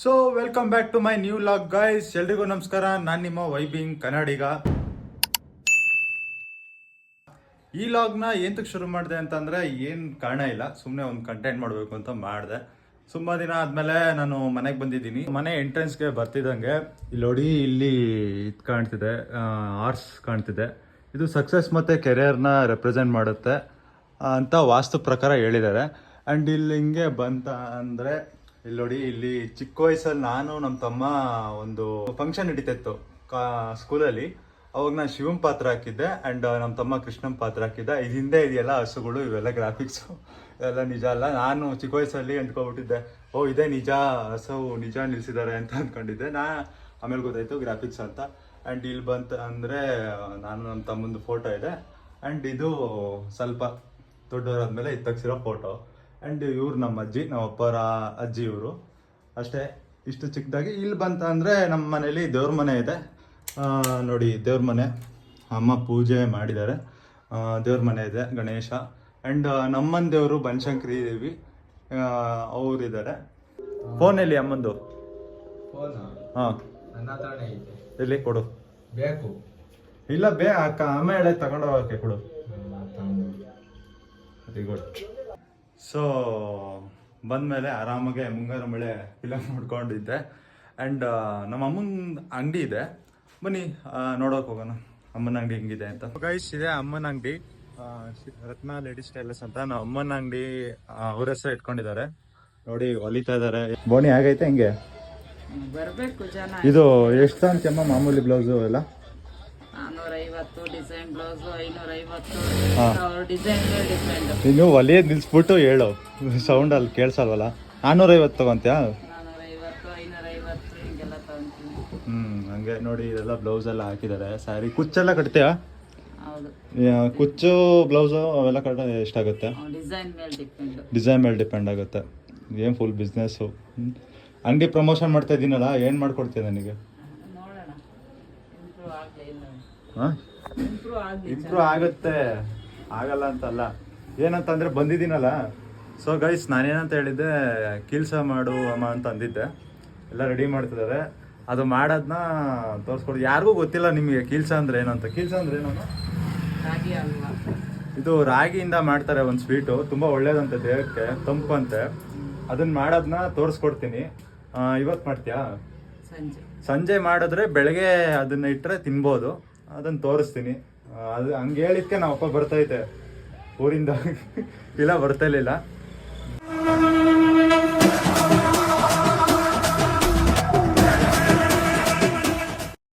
So welcome back to my new vlog guys. ಎಲ್ರಿಗೂ ನಮಸ್ಕಾರ. ನಾನು ನಿಮ್ಮ ವೈಬಿಂಗ್ ಕನ್ನಡಿಗ. ಈ ಲಾಗ್ನ ಏಂತಕ್ಕೆ ಶುರು ಮಾಡಿದೆ ಅಂತಂದರೆ ಏನು ಕಾರಣ ಇಲ್ಲ, ಸುಮ್ಮನೆ ಒಂದು ಕಂಟೆಂಟ್ ಮಾಡಬೇಕು ಅಂತ ಮಾಡಿದೆ. ತುಂಬ ದಿನ ಆದಮೇಲೆ ನಾನು ಮನೆಗೆ ಬಂದಿದ್ದೀನಿ. ಮನೆ ಎಂಟ್ರೆನ್ಸ್ಗೆ ಬರ್ತಿದ್ದಂಗೆ ಇಲ್ಲಿ ನೋಡಿ, ಇಲ್ಲಿ ಇದು ಕಾಣ್ತಿದೆ, ಆರ್ಸ್ ಕಾಣ್ತಿದೆ. ಇದು ಸಕ್ಸಸ್ ಮತ್ತು ಕೆರಿಯರ್ನ ರೆಪ್ರೆಸೆಂಟ್ ಮಾಡುತ್ತೆ ಅಂತ ವಾಸ್ತು ಪ್ರಕಾರ ಹೇಳಿದ್ದಾರೆ. ಆ್ಯಂಡ್ ಇಲ್ಲಿ ಹಿಂಗೆ ಬಂತ ಅಂದರೆ ಇಲ್ಲಿ ನೋಡಿ, ಇಲ್ಲಿ ಚಿಕ್ಕ ವಯಸ್ಸಲ್ಲಿ ನಾನು ನಮ್ಮ ತಮ್ಮ ಒಂದು ಫಂಕ್ಷನ್ ನಡೀತಿತ್ತು ಸ್ಕೂಲಲ್ಲಿ. ಅವಾಗ ನಾನು ಶಿವನ್ ಪಾತ್ರ ಹಾಕಿದ್ದೆ ಆ್ಯಂಡ್ ನಮ್ಮ ತಮ್ಮ ಕೃಷ್ಣನ್ ಪಾತ್ರ ಹಾಕಿದ್ದೆ. ಇದು ಹಿಂದೆ ಇದೆಲ್ಲ ಹಸುಗಳು, ಇವೆಲ್ಲ ಗ್ರಾಫಿಕ್ಸು, ಇವೆಲ್ಲ ನಿಜ ಅಲ್ಲ. ನಾನು ಚಿಕ್ಕ ವಯಸ್ಸಲ್ಲಿ ಅಂದ್ಕೊಬಿಟ್ಟಿದ್ದೆ, ಓ ಇದೇ ನಿಜ, ಹಸು ನಿಜ ನಿಲ್ಲಿಸಿದ್ದಾರೆ ಅಂತ ಅಂದ್ಕೊಂಡಿದ್ದೆ. ಆಮೇಲೆ ಗೊತ್ತಾಯ್ತು ಗ್ರಾಫಿಕ್ಸ್ ಅಂತ. ಆ್ಯಂಡ್ ಇಲ್ಲಿ ಬಂತ ಅಂದರೆ ನಾನು ನಮ್ಮ ತಮ್ಮಂದು ಫೋಟೋ ಇದೆ. ಆ್ಯಂಡ್ ಇದು ಸ್ವಲ್ಪ ದೊಡ್ಡವರಾದ್ಮೇಲೆ ಇದು ತೆಗ್ಸಿರೋ ಫೋಟೋ. ಆ್ಯಂಡ್ ಇವ್ರು ನಮ್ಮ ಅಜ್ಜಿ, ನಮ್ಮ ಅಪ್ಪರ ಅಜ್ಜಿ ಇವರು. ಅಷ್ಟೇ, ಇಷ್ಟು ಚಿಕ್ಕದಾಗಿ. ಇಲ್ಲಿ ಬಂತ ಅಂದರೆ ನಮ್ಮ ಮನೇಲಿ ದೇವ್ರ ಮನೆ ಇದೆ ನೋಡಿ. ದೇವ್ರ ಮನೆ ಅಮ್ಮ ಪೂಜೆ ಮಾಡಿದ್ದಾರೆ. ದೇವ್ರ ಮನೆ ಇದೆ, ಗಣೇಶ. ಆ್ಯಂಡ್ ನಮ್ಮನ ದೇವರು ಬನಶಂಕರಿ ದೇವಿ ಅವರಿದ್ದಾರೆ. ಫೋನಲ್ಲಿ ಅಮ್ಮಂದು ಹಾಂ, ಎಲ್ಲಿ ಕೊಡು. ಬೇಕು ಇಲ್ಲ ಅಕ್ಕ ಆಮೇಲೆ ತಗೊಂಡೋಗಕ್ಕೆ ಕೊಡು. Very good. ಸೊ ಬಂದಮೇಲೆ ಆರಾಮಾಗೆ ಮುಂಗಾರು ಮಳೆ ಫಿಲಮ್ ನೋಡ್ಕೊಂಡಿದ್ದೆ. ಆ್ಯಂಡ್ ನಮ್ಮ ಅಮ್ಮನ ಅಂಗಡಿ ಇದೆ, ಬನ್ನಿ ನೋಡೋಕೆ ಹೋಗೋಣ ಅಮ್ಮನ ಅಂಗಡಿ ಹೆಂಗಿದೆ ಅಂತ. ಗೈಸ್, ಇದೆ ಅಮ್ಮನ ಅಂಗಡಿ, ರತ್ನ ಲೇಡೀಸ್ ಟೈಲರ್ಸ್ ಅಂತ. ನಮ್ಮ ಅಮ್ಮನ ಅಂಗಡಿ ಅವ್ರ ಹೆಸರು ಇಟ್ಕೊಂಡಿದ್ದಾರೆ ನೋಡಿ, ಹೊಲಿತಾ ಇದ್ದಾರೆ. ಬೋಣಿ ಆಗೈತೆ ಹೆಂಗೆ ಬರ್ಬೇಕು ಜನ. ಇದು ಎಷ್ಟು ಅಂತಮ್ಮ ಮಾಮೂಲಿ ಬ್ಲೌಸು ಎಲ್ಲ? 450 ಡಿಸೈನ್ ಬ್ಲೌಸ್, 550 ಡಿಸೈನ್ ಡಿಪೆಂಡ್. ನೀನು ಒಲಿಯೋದು ನಿಲ್ಸ್ಬಿಟ್ಟು ಹೇಳು, ಸೌಂಡ್ ಅಲ್ಲಿ ಕೇಳಿಸಲ್ವಲ್ಲ. 450 ತಗೊಂತ್ಯಾ? 450, 550 ಹಿಂಗೆಲ್ಲ ತಗೊಂತೀನಿ. ಹಂಗೆ ನೋಡಿ, ಇದೆಲ್ಲ ಬ್ಲೌಸ್ ಎಲ್ಲ ಹಾಕಿದ್ದಾರೆ. ಸ್ಯಾರಿ ಕುಚ್ಚೆಲ್ಲ ಕಟ್ತೀಯಾ? ಹೌದು. ಕುಚ್ಚು ಬ್ಲೌಸು ಅವೆಲ್ಲ ಕಟ್ಟ ಎಷ್ಟಾಗುತ್ತೆ? ಡಿಸೈನ್ ಮೇಲೆ ಡಿಪೆಂಡ್. ಡಿಸೈನ್ ಮೇಲೆ ಡಿಪೆಂಡ್ ಆಗುತ್ತೆ. ಏನು ಫುಲ್ ಬಿಸ್ನೆಸ್ಸು. ಅಂಗಡಿ ಪ್ರಮೋಷನ್ ಮಾಡ್ತಾ ಇದ್ದೀನಲ್ಲ, ಏನು ಮಾಡ್ಕೊಡ್ತೀಯ ನನಗೆ? ನೋಡೋಣ, ಇಂಪ್ರೂವ್ ಆಗಲಿ ಇಲ್ಲ. ಹಾಂ, ಇಂಪ್ರೂವ್ ಆಗಲಿ. ಇಂಪ್ರೂವ್ ಆಗುತ್ತೆ, ಆಗಲ್ಲ ಅಂತಲ್ಲ. ಏನಂತಂದರೆ ಬಂದಿದ್ದೀನಲ್ಲ. ಸೊ ಗೈಸ್, ನಾನೇನಂತ ಹೇಳಿದ್ದೆ, ಕೀಲ್ಸ ಮಾಡು ಅಮ್ಮ ಅಂತ ಅಂದಿದ್ದೆ. ಎಲ್ಲ ರೆಡಿ ಮಾಡ್ತಿದ್ದಾರೆ. ಅದು ಮಾಡೋದನ್ನ ತೋರಿಸ್ಕೊಡಿ. ಯಾರಿಗೂ ಗೊತ್ತಿಲ್ಲ ನಿಮಗೆ ಕೀಲ್ಸ ಅಂದರೆ ಏನು ಅಂತ. ಕೀಲ್ಸ ಅಂದರೆ ಏನು? ರಾಗಿ ಅಲ್ವಾ? ಇದು ರಾಗಿಯಿಂದ ಮಾಡ್ತಾರೆ ಒಂದು ಸ್ವೀಟು, ತುಂಬ ಒಳ್ಳೇದಂತೆ ದೇಹಕ್ಕೆ, ತಂಪಂತೆ. ಅದನ್ನ ಮಾಡೋದನ್ನ ತೋರಿಸ್ಕೊಡ್ತೀನಿ. ಇವತ್ತು ಮಾಡ್ತೀಯಾ? ಸಂಜೆ ಮಾಡಿದ್ರೆ ಬೆಳಗ್ಗೆ ಅದನ್ನ ಇಟ್ಟರೆ ತಿನ್ಬೋದು. ಅದನ್ನು ತೋರಿಸ್ತೀನಿ. ಅದು ಹಂಗೆ ಹೇಳಿದ್ಕೆ ನಮ್ಮ ಅಪ್ಪ ಬರ್ತೈತೆ ಊರಿಂದ, ಇಲ್ಲ ಬರ್ತಾ ಇರಲಿಲ್ಲ.